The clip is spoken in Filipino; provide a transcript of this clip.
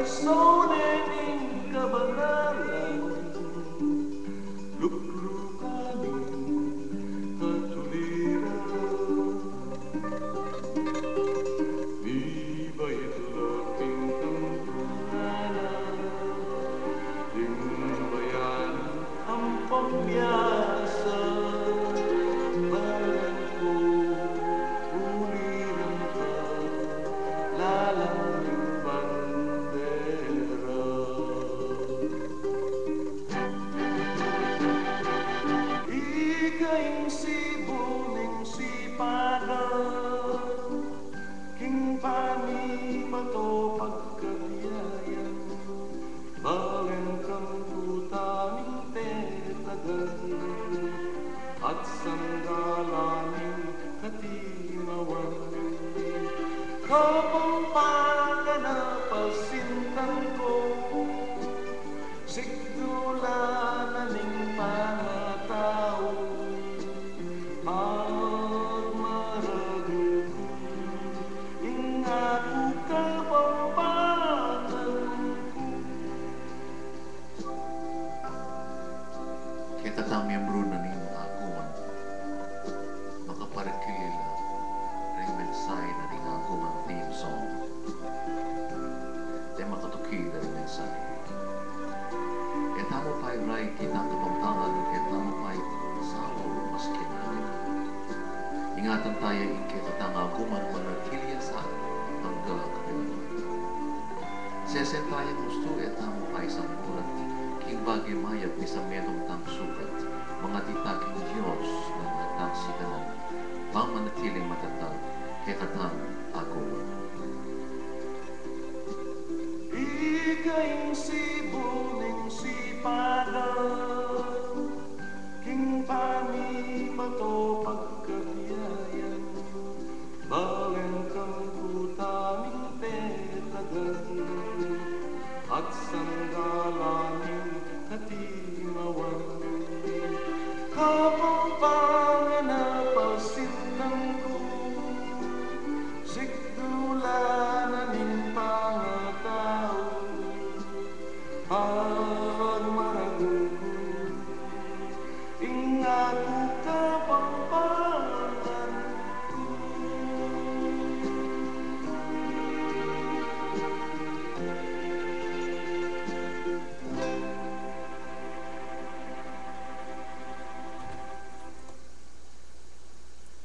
Sonening kabanalan, luklukanin katuliran. Di ba'y laping tanggalan, dimbayan ang pagbiasa. Balang ko, uliran ka, lalaking bandera. Ika'y sibuning sipagan, king pani mato pagkabiyayan, balen kang kutanging tetagan, at sanggalaning katimawan. Kapampangan na pasintan ko, sigdula na ning mga tao, agmarago ko, ingako kapampangan ko. Kita tang miyembro na ning aguman, makaparikilila ring mensahe na ning aguman theme song. Te makatukila ring mensahe. Kita mo pa'y ray kitang kapampangan, kita mo pa'y sawo maski namin. Ingatan tayo in kita tang aguman manakilya sa hanggang kapilaman. Sesen tayo gusto eta mo pa'y sampulat, king bagay mayat ni sa medong tang sukat, mga titaking Diyos na natang sikanan, pang manatiling matatag, kay katang aguman. Ika'y sibuning sipagan, king pani mato pagkabiyayan, balen kang kutanging tetagan, at sanggalaning katimawan. Kapampangan na pasintan ko, sigdula na ning pangatao, agmarago ko, ingatan